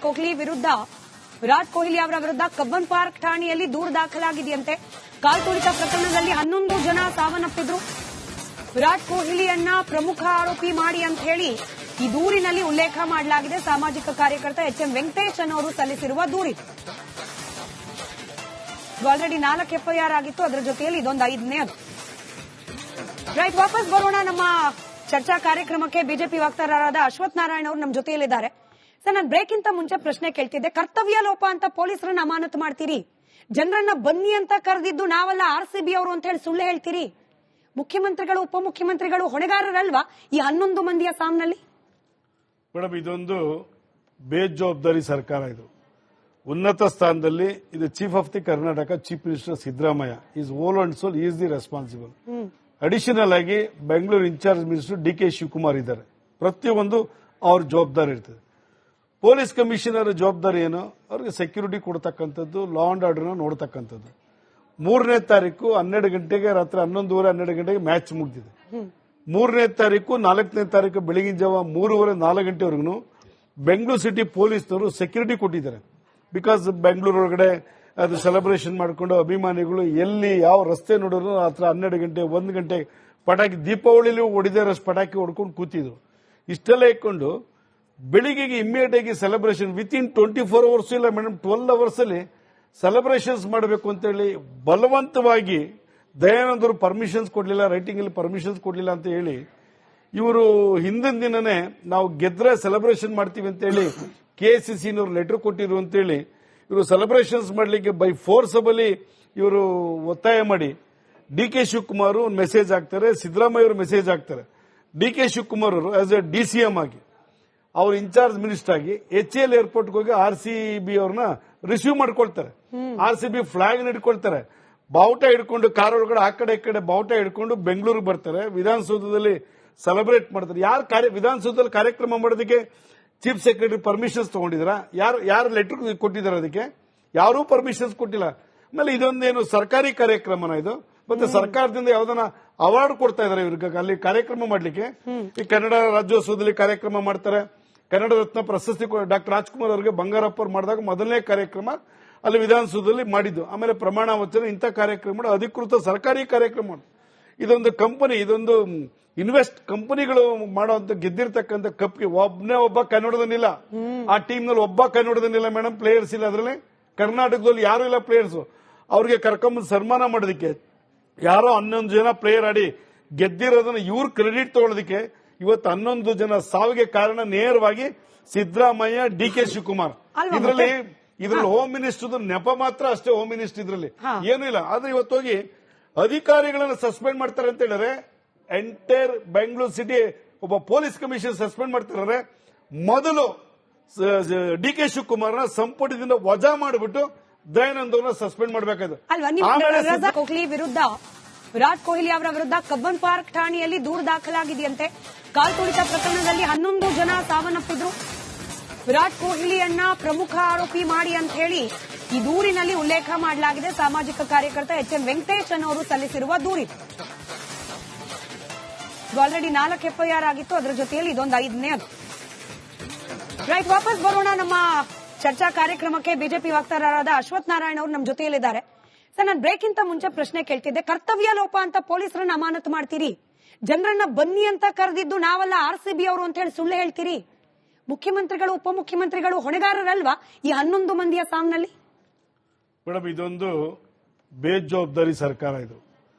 ಕೊಹ್ಲಿ ಅವರ ವಿರುದ್ಧ Cubbon park ಠಾಣೆಯಲ್ಲಿ ದೂರು ದಾಖಲಾಗಿದೆಯಂತೆ. ಕಾಲ್ತುಳಿತ ಪ್ರಕರಣದಲ್ಲಿ 11 ಜನ ಸಾವನ್ನಪ್ಪಿದ್ರು. ವಿರಾಟ್ ಕೊಹ್ಲಿಯನ್ನ ಪ್ರಮುಖ ಆರೋಪಿ ಮಾಡಿ ಅಂತ ಹೇಳಿ ಈ ದೂರಿನಲ್ಲಿ ಉಲ್ಲೇಖ ಮಾಡಲಾಗಿದೆ. ಸಾಮಾಜಿಕ ಕಾರ್ಯಕರ್ತ ಎಚ್ಎಂ ವೆಂಕಟೇಶ್ ಅನ್ನೋರು ಸಲ್ಲಿಸಿರುವ ದೂರಿದು. ಆಲ್ರೆಡಿ 4 FIR ಆಗಿತ್ತು. ಅದರ ಜೊತೆಯಲ್ಲಿ ಇದೊಂದು 5ನೇ ಅದು. ರೈಟ್, ವಾಪಸ್ ಬರೋಣ ನಮ್ಮ ಚರ್ಚಾ ಕಾರ್ಯಕ್ರಮಕ್ಕೆ. ಬಿಜೆಪಿ ವಕ್ತಾರರಾದ ಅಶ್ವಥ್ ನಾರಾಯಣ ಅವರು ನಮ್ಮ ಜೊತೆಯಲ್ಲಿದ್ದಾರೆ. ಸರ್, ನಾನು ಬ್ರೇಕ್ಗಿಂತ ಮುಂಚೆ ಪ್ರಶ್ನೆ ಕೇಳ್ತಿದ್ದೆ. ಕರ್ತವ್ಯ ಲೋಪ ಅಂತ ಪೊಲೀಸರನ್ನ ಅಮಾನತು ಮಾಡ್ತೀರಿ, ಜನರನ್ನ ಬನ್ನಿ ಅಂತ ಕರೆದಿದ್ದು ನಾವಲ್ಲ RCB ಅವರು ಅಂತ ಹೇಳಿ ಸುಳ್ಳು ಹೇಳ್ತೀರಿ. ಮುಖ್ಯಮಂತ್ರಿಗಳು ಉಪಮುಖ್ಯಮಂತ್ರಿಗಳು ಹೊಣೆಗಾರರಲ್ವಾ ಈ 11 ಮಂದಿಯ ಸಾಮ್ನಲ್ಲಿ? ಮೇಡಮ್, ಇದೊಂದು ಬೇಜವಾಬ್ದಾರಿ ಸರ್ಕಾರ. ಇದು ಉನ್ನತ ಸ್ಥಾನದಲ್ಲಿ ಇದು chief of the Karnataka chief minister Siddaramaiah is whole and sole is the responsible. Additional ಆಗಿ Bengaluru in charge minister DK Shivakumar ಇದ್ದಾರೆ. ಪ್ರತಿಯೊಂದು ಅವ್ರ ಜವಾಬ್ದಾರಿ ಇರ್ತದೆ. ಪೊಲೀಸ್ ಕಮಿಷನರ್ ಜವಾಬ್ದಾರಿ ಏನು? ಅವ್ರಿಗೆ ಸೆಕ್ಯೂರಿಟಿ ಕೊಡ್ತಕ್ಕಂಥದ್ದು, ಲಾ ಅಂಡ್ ಆರ್ಡರ್ನ ನೋಡ್ತಕ್ಕಂಥದ್ದು. 3ನೇ ತಾರೀಕು 12 ಗಂಟೆಗೆ, ರಾತ್ರಿ 11:30 12 ಗಂಟೆಗೆ ಮ್ಯಾಚ್ ಮುಗಿದಿದೆ. 3ನೇ ತಾರೀಕು 4ನೇ ತಾರೀಕು ಬೆಳಗಿನ ಜಾವ 3:30 4 ಗಂಟೆವರೆಗೂ ಬೆಂಗಳೂರು ಸಿಟಿ ಪೊಲೀಸ್ನವರು ಸೆಕ್ಯೂರಿಟಿ ಕೊಟ್ಟಿದ್ದಾರೆ. ಬಿಕಾಸ್ ಬೆಂಗಳೂರು ಒಳಗಡೆ ಅದು ಸೆಲೆಬ್ರೇಷನ್ ಮಾಡಿಕೊಂಡು ಅಭಿಮಾನಿಗಳು ಎಲ್ಲಿ ಯಾವ ರಸ್ತೆ ನೋಡಿದ್ರು ರಾತ್ರಿ 12 ಗಂಟೆ 1 ಗಂಟೆ ಪಟಾಕಿ, ದೀಪಾವಳಿಲಿ ಹೊಡಿದಾರಷ್ಟು ಪಟಾಕಿ ಹೊಡ್ಕೊಂಡು ಕೂತಿದ್ರು. ಇಷ್ಟೆಲ್ಲ ಇಟ್ಕೊಂಡು ಬೆಳಿಗ್ಗೆಗೆ ಇಮ್ಮಿಡಿಯೇಟ್ ಆಗಿ ಸೆಲೆಬ್ರೇಷನ್ ವಿತಿನ್ 24 ಅವರ್ಸ್ ಇಲ್ಲ ಮೇಡಮ್, 12 ಅವರ್ಸ್ ಅಲ್ಲಿ ಸೆಲೆಬ್ರೇಷನ್ಸ್ ಮಾಡಬೇಕು ಅಂತ ಹೇಳಿ ಬಲವಂತವಾಗಿ ದಯಾನಂದರು ಪರ್ಮಿಷನ್ಸ್ ಕೊಡ್ಲಿಲ್ಲ, ರೈಟಿಂಗ್ ಅಲ್ಲಿ ಪರ್ಮಿಷನ್ಸ್ ಕೊಡ್ಲಿಲ್ಲ ಅಂತ ಹೇಳಿ ಇವರು ಹಿಂದಿನ ದಿನನೇ ನಾವು ಗೆದ್ರೆ ಸೆಲೆಬ್ರೇಷನ್ ಮಾಡ್ತೀವಿ ಅಂತ ಹೇಳಿ KCCನವರು ಲೆಟರ್ ಕೊಟ್ಟಿರು ಅಂತ ಹೇಳಿ ಇವರು ಸೆಲೆಬ್ರೇಷನ್ಸ್ ಮಾಡಲಿಕ್ಕೆ ಬೈ ಫೋರ್ಸಬಲಿ ಇವರು ಒತ್ತಾಯ ಮಾಡಿ DK ಶಿವಕುಮಾರ್ ಒಂದು ಮೆಸೇಜ್ ಹಾಕ್ತಾರೆ, ಸಿದ್ದರಾಮಯ್ಯ ಅವರು ಮೆಸೇಜ್ ಹಾಕ್ತಾರೆ. DK ಶಿವಕುಮಾರ್ ಅವರು ಆಸ್ ಎ DCM ಆಗಿ ಅವ್ರ ಇನ್ಚಾರ್ಜ್ ಮಿನಿಸ್ಟರ್ ಆಗಿ HAL ಏರ್ಪೋರ್ಟ್ಗೆ ಹೋಗಿ RCB ಅವ್ರನ್ನ ರಿಸೀವ್ ಮಾಡ್ಕೊಳ್ತಾರೆ. RCB ಫ್ಲಾಗ್ ಹಿಡ್ಕೊಳ್ತಾರೆ, ಬಾವುಟ ಹಿಡ್ಕೊಂಡು ಕಾರ್ ಒಳಗಡೆ ಆ ಕಡೆ ಈ ಕಡೆ ಬಾವುಟ ಹಿಡ್ಕೊಂಡು ಬೆಂಗಳೂರಿಗೆ ಬರ್ತಾರೆ. ವಿಧಾನಸೌಧದಲ್ಲಿ ಸೆಲೆಬ್ರೇಟ್ ಮಾಡ್ತಾರೆ. ಯಾರು ವಿಧಾನಸೌಧದಲ್ಲಿ ಕಾರ್ಯಕ್ರಮ ಮಾಡೋದಕ್ಕೆ ಚೀಫ್ ಸೆಕ್ರೆಟರಿ ಪರ್ಮಿಷನ್ಸ್ ತಗೊಂಡಿದ್ರ? ಯಾರು ಲೆಟರ್ ಕೊಟ್ಟಿದ್ದಾರೆ? ಅದಕ್ಕೆ ಯಾರೂ ಪರ್ಮಿಷನ್ಸ್ ಕೊಟ್ಟಿಲ್ಲ. ಆಮೇಲೆ ಇದೊಂದೇನು ಸರ್ಕಾರಿ ಕಾರ್ಯಕ್ರಮನ ಇದು? ಮತ್ತೆ ಸರ್ಕಾರದಿಂದ ಯಾವ್ದನ್ನ ಅವಾರ್ಡ್ ಕೊಡ್ತಾ ಇದಾರೆ ಇವ್ರಿಗೆ ಅಲ್ಲಿ ಕಾರ್ಯಕ್ರಮ ಮಾಡ್ಲಿಕ್ಕೆ? ಈ ಕನ್ನಡ ರಾಜ್ಯೋತ್ಸವದಲ್ಲಿ ಕಾರ್ಯಕ್ರಮ ಮಾಡ್ತಾರೆ. ಕನ್ನಡ ರತ್ನ ಪ್ರಶಸ್ತಿ ಡಾಕ್ಟರ್ ರಾಜ್ಕುಮಾರ್ ಅವರಿಗೆ ಬಂಗಾರಪ್ಪ ಅವ್ರು ಮಾಡಿದಾಗ ಮೊದಲನೇ ಕಾರ್ಯಕ್ರಮ ಅಲ್ಲಿ ವಿಧಾನಸೌಧದಲ್ಲಿ ಮಾಡಿದ್ದು. ಆಮೇಲೆ ಪ್ರಮಾಣ ವಚನ ಇಂಥ ಕಾರ್ಯಕ್ರಮ ಅಧಿಕೃತ ಸರ್ಕಾರಿ ಕಾರ್ಯಕ್ರಮ. ಇದೊಂದು ಕಂಪನಿ, ಇದೊಂದು ಇನ್ವೆಸ್ಟ್ ಕಂಪನಿಗಳು ಮಾಡುವಂತ ಗೆದ್ದಿರ್ತಕ್ಕಂಥ ಕಪ್ಗೆ ಒಬ್ಬ ಕನ್ನಡದನಿಲ್ಲ. ಆ ಟೀಮ್ ನಲ್ಲಿ ಒಬ್ಬ ಕನ್ನಡದನಿಲ್ಲ ಮೇಡಮ್, ಪ್ಲೇಯರ್ಸ್ ಇಲ್ಲ. ಅದರಲ್ಲಿ ಕರ್ನಾಟಕದಲ್ಲಿ ಯಾರು ಇಲ್ಲ ಪ್ಲೇಯರ್ಸ್. ಅವ್ರಿಗೆ ಕರ್ಕೊಂಬಂದು ಸನ್ಮಾನ ಮಾಡೋದಕ್ಕೆ ಯಾರೋ 11 ಜನ ಪ್ಲೇಯರ್ ಆಡಿ ಗೆದ್ದಿರೋದನ್ನ ಇವ್ರು ಕ್ರೆಡಿಟ್ ತಗೊಳ್ಳೋದಕ್ಕೆ ಇವತ್ತು 11 ಜನ ಸಾವಿಗೆ ಕಾರಣ ನೇರವಾಗಿ ಸಿದ್ದರಾಮಯ್ಯ, DK ಶಿವಕುಮಾರ್. ಇದರಲ್ಲಿ ಹೋಮ್ ಮಿನಿಸ್ಟರ್ ನೆಪ ಮಾತ್ರ ಅಷ್ಟೇ. ಹೋಮ್ ಮಿನಿಸ್ಟರ್ ಇದರಲ್ಲಿ ಏನೂ ಇಲ್ಲ. ಆದ್ರೆ ಇವತ್ತು ಹೋಗಿ ಅಧಿಕಾರಿಗಳನ್ನ ಸಸ್ಪೆಂಡ್ ಮಾಡ್ತಾರೆ ಅಂತ ಹೇಳಿದ್ರೆ ಎಂಟೈರ್ ಬೆಂಗಳೂರು ಸಿಟಿ ಒಬ್ಬ ಪೊಲೀಸ್ ಕಮಿಷನರ್ ಸಸ್ಪೆಂಡ್ ಮಾಡ್ತಿದ್ದಾರೆ. ಮೊದಲು DK ಶಿವಕುಮಾರ್ನ ಸಂಪುಟದಿಂದ ವಜಾ ಮಾಡಿಬಿಟ್ಟು ದಯಾನಂದ್ ಅವ್ರನ್ನ ಸಸ್ಪೆಂಡ್ ಮಾಡಬೇಕಾದ್ರು. ವಿರಾಟ್ ಕೊಹ್ಲಿ ಅವರ ವಿರುದ್ಧ ಕಬ್ಬನ್ ಪಾರ್ಕ್ ಠಾಣೆಯಲ್ಲಿ ದೂರು ದಾಖಲಾಗಿದೆಯಂತೆ. ಕಾಲ್ತುಳಿತ ಪ್ರಕರಣದಲ್ಲಿ 11 ಜನ ಸಾವನ್ನಪ್ಪಿದ್ರು. ವಿರಾಟ್ ಕೊಹ್ಲಿಯನ್ನ ಪ್ರಮುಖ ಆರೋಪಿ ಮಾಡಿ ಅಂತ ಹೇಳಿ ಈ ದೂರಿನಲ್ಲಿ ಉಲ್ಲೇಖ ಮಾಡಲಾಗಿದೆ. ಸಾಮಾಜಿಕ ಕಾರ್ಯಕರ್ತ ಎಚ್ಎಂ ವೆಂಕಟೇಶ್ ಅನ್ನೋರು ಸಲ್ಲಿಸಿರುವ ದೂರಿದು. ಆಲ್ರೆಡಿ 4 FIR ಆಗಿತ್ತು. ಅದರ ಜೊತೆಯಲ್ಲಿ ಇದೊಂದು 5ನೇ ಅದು. ರೈಟ್, ವಾಪಸ್ ಬರೋಣ ನಮ್ಮ ಚರ್ಚಾ ಕಾರ್ಯಕ್ರಮಕ್ಕೆ. ಬಿಜೆಪಿ ವಕ್ತಾರರಾದ ಅಶ್ವಥ್ ನಾರಾಯಣ ಅವರು ನಮ್ಮ ಜೊತೆಯಲ್ಲಿದ್ದಾರೆ. ಸರ್, ನಾನು ಬ್ರೇಕ್ಗಿಂತ ಮುಂಚೆ ಪ್ರಶ್ನೆ ಕೇಳ್ತಿದ್ದೆ. ಕರ್ತವ್ಯ ಲೋಪ ಅಂತ ಪೊಲೀಸರನ್ನ ಅಮಾನತು ಮಾಡ್ತೀರಿ, ಜನರನ್ನ ಬನ್ನಿ ಅಂತ ಕರೆದಿದ್ದು ನಾವಲ್ಲ RCB ಅವರು ಅಂತ ಹೇಳಿ ಸುಳ್ಳು ಹೇಳ್ತೀರಿ. ಮುಖ್ಯಮಂತ್ರಿಗಳು ಉಪಮುಖ್ಯಮಂತ್ರಿಗಳು ಹೊಣೆಗಾರರಲ್ವಾ ಈ 11 ಮಂದಿಯ ಸಾಮ್ನಲ್ಲಿ? ಮೇಡಮ್, ಇದೊಂದು ಬೇಜವಾಬ್ದಾರಿ ಸರ್ಕಾರ. ಇದು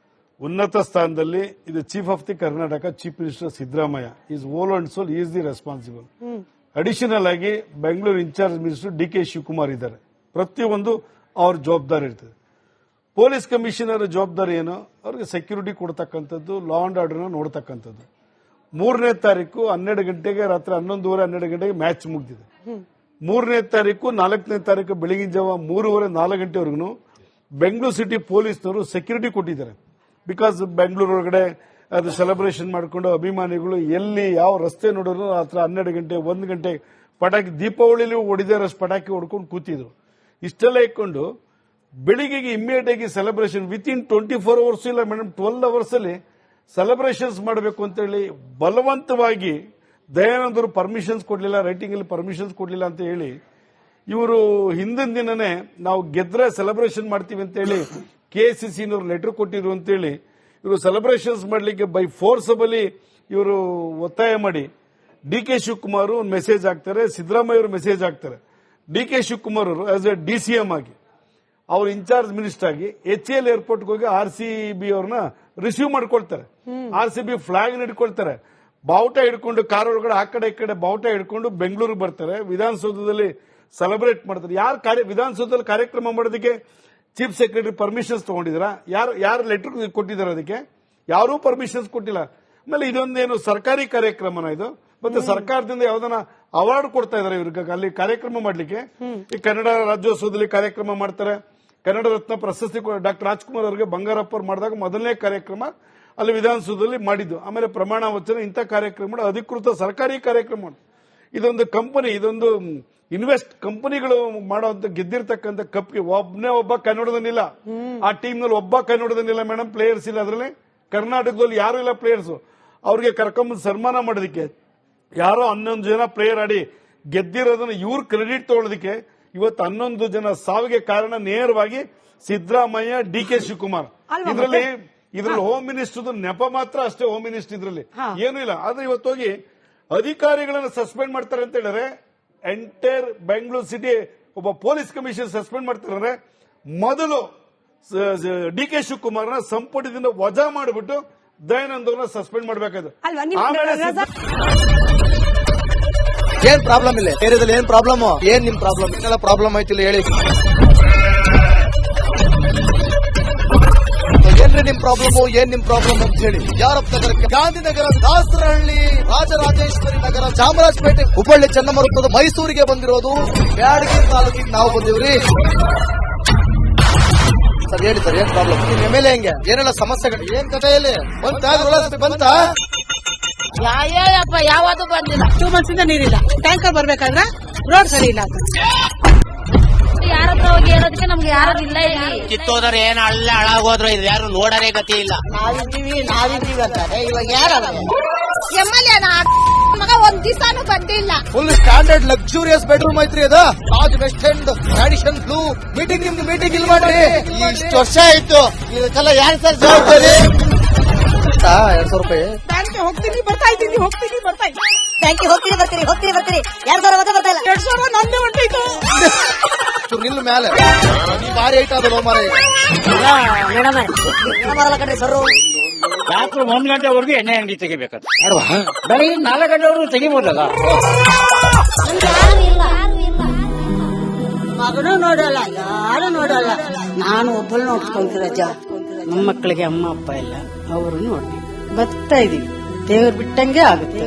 ಉನ್ನತ ಸ್ಥಾನದಲ್ಲಿ ಇದು chief of the Karnataka chief minister Siddaramaiah is whole and sole is the responsible. Additional ಆಗಿ Bengaluru in charge minister DK Shivakumar ಇದ್ದಾರೆ. ಪ್ರತಿಯೊಂದು ಅವ್ರ ಜವಾಬ್ದಾರಿ ಇರ್ತದೆ. ಪೊಲೀಸ್ ಕಮಿಷನರ್ ಜವಾಬ್ದಾರಿ ಏನು? ಅವ್ರಿಗೆ ಸೆಕ್ಯೂರಿಟಿ ಕೊಡ್ತಕ್ಕಂಥದ್ದು, ಲಾ ಅಂಡ್ ಆರ್ಡರ್ನ ನೋಡ್ತಕ್ಕಂಥದ್ದು. 3ನೇ ತಾರೀಕು 12 ಗಂಟೆಗೆ, ರಾತ್ರಿ 11:30 12 ಗಂಟೆಗೆ ಮ್ಯಾಚ್ ಮುಗಿದಿದೆ. 3ನೇ ತಾರೀಕು 4ನೇ ತಾರೀಕು ಬೆಳಗಿನ ಜಾವ 3:30 4 ಗಂಟೆವರೆಗೂ ಬೆಂಗಳೂರು ಸಿಟಿ ಪೊಲೀಸ್ನವರು ಸೆಕ್ಯೂರಿಟಿ ಕೊಟ್ಟಿದ್ದಾರೆ. ಬಿಕಾಸ್ ಬೆಂಗಳೂರು ಒಳಗಡೆ ಅದು ಸೆಲೆಬ್ರೇಷನ್ ಮಾಡಿಕೊಂಡು ಅಭಿಮಾನಿಗಳು ಎಲ್ಲಿ ಯಾವ ರಸ್ತೆ ನೋಡಿದ್ರು ರಾತ್ರಿ 12 ಗಂಟೆ 1 ಗಂಟೆ ಪಟಾಕಿ, ದೀಪಾವಳಿಲಿ ಹೊಡಿದಾರಷ್ಟು ಪಟಾಕಿ ಹೊಡ್ಕೊಂಡು ಕೂತಿದ್ರು. ಇಷ್ಟೆಲ್ಲ ಇಟ್ಕೊಂಡು ಬೆಳಿಗ್ಗೆಗೆ ಇಮ್ಮಿಡಿಯೇಟ್ ಆಗಿ ಸೆಲೆಬ್ರೇಷನ್ ವಿತಿನ್ 24 ಅವರ್ಸ್ ಇಲ್ಲ ಮೇಡಮ್, 12 ಅವರ್ಸ್ ಅಲ್ಲಿ ಸೆಲೆಬ್ರೇಷನ್ಸ್ ಮಾಡಬೇಕು ಅಂತ ಹೇಳಿ ಬಲವಂತವಾಗಿ ದಯಾನಂದರು ಪರ್ಮಿಷನ್ಸ್ ಕೊಡ್ಲಿಲ್ಲ, ರೈಟಿಂಗ್ ಅಲ್ಲಿ ಪರ್ಮಿಷನ್ಸ್ ಕೊಡ್ಲಿಲ್ಲ ಅಂತ ಹೇಳಿ ಇವರು ಹಿಂದಿನ ದಿನನೇ ನಾವು ಗೆದ್ರೆ ಸೆಲೆಬ್ರೇಷನ್ ಮಾಡ್ತೀವಿ ಅಂತ ಹೇಳಿ ಕೆಸಿಸಿನವರು ಲೆಟರ್ ಕೊಟ್ಟಿದ್ರು ಅಂತೇಳಿ ಇವರು ಸೆಲೆಬ್ರೇಷನ್ಸ್ ಮಾಡಲಿಕ್ಕೆ ಬೈ ಫೋರ್ಸಬಲಿ ಇವರು ಒತ್ತಾಯ ಮಾಡಿ ಡಿ ಕೆ ಶಿವಕುಮಾರ್ ಒಂದು ಮೆಸೇಜ್ ಹಾಕ್ತಾರೆ, ಸಿದ್ದರಾಮಯ್ಯ ಅವರು ಮೆಸೇಜ್ ಹಾಕ್ತಾರೆ. ಡಿ ಕೆ ಶಿವಕುಮಾರ್ ಅವರು ಆಸ್ ಎ DCM ಆಗಿ ಅವ್ರ ಇನ್ಚಾರ್ಜ್ ಮಿನಿಸ್ಟರ್ ಆಗಿ HAL ಏರ್ಪೋರ್ಟ್ಗೆ ಹೋಗಿ RCB ಅವ್ರನ್ನ ರಿಸೀವ್ ಮಾಡ್ಕೊಳ್ತಾರೆ. RCB ಫ್ಲಾಗ್ ಹಿಡ್ಕೊಳ್ತಾರೆ, ಬಾವುಟ ಹಿಡ್ಕೊಂಡು ಕಾರ್ ಒಳಗಡೆ ಆ ಕಡೆ ಈ ಕಡೆ ಬಾವುಟ ಹಿಡ್ಕೊಂಡು ಬೆಂಗಳೂರಿಗೆ ಬರ್ತಾರೆ. ವಿಧಾನಸೌಧದಲ್ಲಿ ಸೆಲೆಬ್ರೇಟ್ ಮಾಡ್ತಾರೆ. ಯಾರು ವಿಧಾನಸೌಧದಲ್ಲಿ ಕಾರ್ಯಕ್ರಮ ಮಾಡೋದಕ್ಕೆ ಚೀಫ್ ಸೆಕ್ರೆಟರಿ ಪರ್ಮಿಷನ್ಸ್ ತಗೊಂಡಿದ್ದೀರಾ? ಯಾರು ಲೆಟರ್ ಕೊಟ್ಟಿದ್ದಾರೆ? ಅದಕ್ಕೆ ಯಾರೂ ಪರ್ಮಿಷನ್ಸ್ ಕೊಟ್ಟಿಲ್ಲ. ಆಮೇಲೆ ಇದೊಂದೇನು ಸರ್ಕಾರಿ ಕಾರ್ಯಕ್ರಮನ ಇದು? ಮತ್ತೆ ಸರ್ಕಾರದಿಂದ ಯಾವ್ದನ್ನ ಅವಾರ್ಡ್ ಕೊಡ್ತಾ ಇದಾರೆ ಇವ್ರಿಗೆ ಅಲ್ಲಿ ಕಾರ್ಯಕ್ರಮ ಮಾಡ್ಲಿಕ್ಕೆ? ಈ ಕನ್ನಡ ರಾಜ್ಯೋತ್ಸವದಲ್ಲಿ ಕಾರ್ಯಕ್ರಮ ಮಾಡ್ತಾರೆ. ಕನ್ನಡ ರತ್ನ ಪ್ರಶಸ್ತಿ ಡಾಕ್ಟರ್ ರಾಜ್ಕುಮಾರ್ ಅವರಿಗೆ ಬಂಗಾರಪ್ಪ ಅವ್ರು ಮಾಡಿದಾಗ ಮೊದಲನೇ ಕಾರ್ಯಕ್ರಮ ಅಲ್ಲಿ ವಿಧಾನಸೌಧದಲ್ಲಿ ಮಾಡಿದ್ದು. ಆಮೇಲೆ ಪ್ರಮಾಣ ವಚನ ಇಂಥ ಕಾರ್ಯಕ್ರಮ ಅಧಿಕೃತ ಸರ್ಕಾರಿ ಕಾರ್ಯಕ್ರಮ. ಇದೊಂದು ಕಂಪನಿ, ಇದೊಂದು ಇನ್ವೆಸ್ಟ್ ಕಂಪನಿಗಳು ಮಾಡುವಂತ ಗೆದ್ದಿರ್ತಕ್ಕಂಥ ಕಪ್ಗೆ ಒಬ್ಬ ಕನ್ನಡದನಿಲ್ಲ. ಆ ಟೀಮ್ ನಲ್ಲಿ ಒಬ್ಬ ಕನ್ನಡದನಿಲ್ಲ ಮೇಡಮ್, ಪ್ಲೇಯರ್ಸ್ ಇಲ್ಲ. ಅದರಲ್ಲಿ ಕರ್ನಾಟಕದಲ್ಲಿ ಯಾರು ಇಲ್ಲ ಪ್ಲೇಯರ್ಸ್. ಅವ್ರಿಗೆ ಕರ್ಕೊಂಬಂದು ಸನ್ಮಾನ ಮಾಡೋದಕ್ಕೆ ಯಾರೋ 11 ಜನ ಪ್ಲೇಯರ್ ಆಡಿ ಗೆದ್ದಿರೋದನ್ನ ಇವ್ರು ಕ್ರೆಡಿಟ್ ತಗೊಳ್ಳೋದಕ್ಕೆ ಇವತ್ತು 11 ಜನ ಸಾವಿಗೆ ಕಾರಣ ನೇರವಾಗಿ ಸಿದ್ದರಾಮಯ್ಯ, ಡಿ ಕೆ ಶಿವಕುಮಾರ್. ಇದರಲ್ಲಿ ಹೋಮ್ ಮಿನಿಸ್ಟರ್ ನೆಪ ಮಾತ್ರ ಅಷ್ಟೇ. ಹೋಮ್ ಮಿನಿಸ್ಟರ್ ಇದರಲ್ಲಿ ಏನೂ ಇಲ್ಲ. ಆದ್ರೆ ಇವತ್ತು ಹೋಗಿ ಅಧಿಕಾರಿಗಳನ್ನ ಸಸ್ಪೆಂಡ್ ಮಾಡ್ತಾರೆ ಅಂತ ಹೇಳಿದ್ರೆ ಎಂಟೈರ್ ಬೆಂಗಳೂರು ಸಿಟಿ ಒಬ್ಬ ಪೊಲೀಸ್ ಕಮಿಷನರ್ ಸಸ್ಪೆಂಡ್ ಮಾಡ್ತಾರೆ. ಮೊದಲು ಡಿ ಕೆ ಶಿವಕುಮಾರ್ನ ಸಂಪುಟದಿಂದ ವಜಾ ಮಾಡಿಬಿಟ್ಟು ದಯಾನಂದ್ ಅವ್ರನ್ನ ಸಸ್ಪೆಂಡ್ ಮಾಡಬೇಕಾದ್ರು. ಏನ್ ಪ್ರಾಬ್ಲಮ್ ಇಲ್ಲ ಏರಿಯಾದಲ್ಲಿ? ಏನ್ ಪ್ರಾಬ್ಲಮ್? ಏನ್ ನಿಮ್ ಪ್ರಾಬ್ಲಮ್? ಏನೆಲ್ಲ ಪ್ರಾಬ್ಲಮ್ ಆಯ್ತಿಲ್ಲ ಹೇಳಿ. ಏನ್ರಿ ನಿಮ್ ಪ್ರಾಬ್ಲಮ್? ಏನ್ ನಿಮ್ ಪ್ರಾಬ್ಲಮ್ ಅಂತ ಹೇಳಿ. ಯಾರಪ್ಪ ನಗರಕ್ಕೆ? ಗಾಂಧಿನಗರ, ದಾಸರಹಳ್ಳಿ, ರಾಜರಾಜೇಶ್ವರಿ ನಗರ, ಚಾಮರಾಜಪೇಟೆ, ಹುಬ್ಬಳ್ಳಿ, ಚನ್ನಮರುತ್ತದ, ಮೈಸೂರಿಗೆ ಬಂದಿರೋದು. ಬ್ಯಾಡಗಿ ತಾಲೂಕಿಗೆ ನಾವು ಬಂದಿವ್ರಿ. ಸರ್ ಹೇಳಿ ಸರ್, ಏನ್ ಪ್ರಾಬ್ಲಮ್? ನಿಮ್ MLA ಹೆಂಗೆ? ಏನೆಲ್ಲ ಸಮಸ್ಯೆಗಳು? ಏನ್ ಕಥೆಯಲ್ಲಿ ಬಂತ? ಯಾಯಪ್ಪ ಯಾವತ್ತೂ ಬಂದಿಲ್ಲ. 2 months ಇಂದ ನೀರಿಲ್ಲ. ಟ್ಯಾಂಕರ್ ಬರ್ಬೇಕಾದ್ರೆ ರೋಡ್ ಸರಿ ಇಲ್ಲ. ಯಾರತ್ರ ಹೋಗಿ ಹೇಳೋದಕ್ಕೆ ನಮ್ಗೆ ಯಾರು ಇಲ್ಲ. ಇಲ್ಲಿ ಕಿತ್ತೋದ್ರೆ ಏನ್ ಅಲ್ಲ ಹಾಳಾಗೋದ್ರು ಇದು ಯಾರು ನೋಡರೇ ಗತಿ ಇಲ್ಲ. ನಾವಿದ್ದೀವಿ ಅಂತಾರೆ. ಇವಾಗ ಯಾರ MLA ಮಗ ಒಂದ್ ದಿವಸನೂ ಬಂದಿಲ್ಲ. ಫುಲ್ ಸ್ಟ್ಯಾಂಡರ್ಡ್ ಲಕ್ಸುರಿಯಸ್ ಬೆಡ್ರೂಮ್ ಐತ್ರಿ ಅದು. Taj west end, Radisson Blu. Meeting ನಿಮ್ದು ಮೀಟಿಂಗ್ ಇಲ್ಲಿ ಮಾಡ್ರಿ. ಇಷ್ಟು ವರ್ಷ ಆಯ್ತು, ಇದಕ್ಕೆಲ್ಲ ಯಾರು ಸರ್ ಜವಾಬ್ದಾರಿ? 2,000 ರೂಪಾಯಿ ಬ್ಯಾಂಕ್ಗೆ ಹೋಗ್ತೀನಿ ಬರ್ತಾ ಇದ್ದೀನಿ, ಹೋಗ್ತೀನಿ ಬರ್ತಾ ಇದ್ದೀನಿ. ಬ್ಯಾಂಕಿಗೆ ಹೋಗ್ತೀರಿ 2,000 ಮತ್ತೆ ಬರ್ತಾ ಇಲ್ಲ. 2,000 ನಂದೇ ಹೊಂಟೈತು. ನಿಲ್ ಮೇಲೆ ಭಾರಿ ಐಟ್ ಅದು ಮಾರ. ಮೇಡಮ್ ಬರಲ್ಲ ಕಣ್ರಿ ಸರ್. ರಾತ್ರಿ 1 ಗಂಟೆವರೆಗೂ ಎಣ್ಣೆ ಅಂಗಡಿ ತೆಗಿಬೇಕಾದ್ರೆ ಬೆಳಗ್ಗೆ 4 ಗಂಟೆವರೆಗೂ ತೆಗಿಬೋದಲ್ಲ. ಮಗನೂ ನೋಡಲ್ಲ, ಯಾರು ನೋಡಲ್ಲ. ನಾನು ಒಬ್ಬಳು ನೋಡ್ಕೊಂತೀರಜ್ಜ. ನಮ್ಮ ಮಕ್ಕಳಿಗೆ ಅಮ್ಮ ಅಪ್ಪ ಇಲ್ಲ, ಅವರು ನೋಡಿ ಬರ್ತಾ ಇದೀವಿ. ದೇವ್ರು ಬಿಟ್ಟಂಗೆ ಆಗುತ್ತೆ.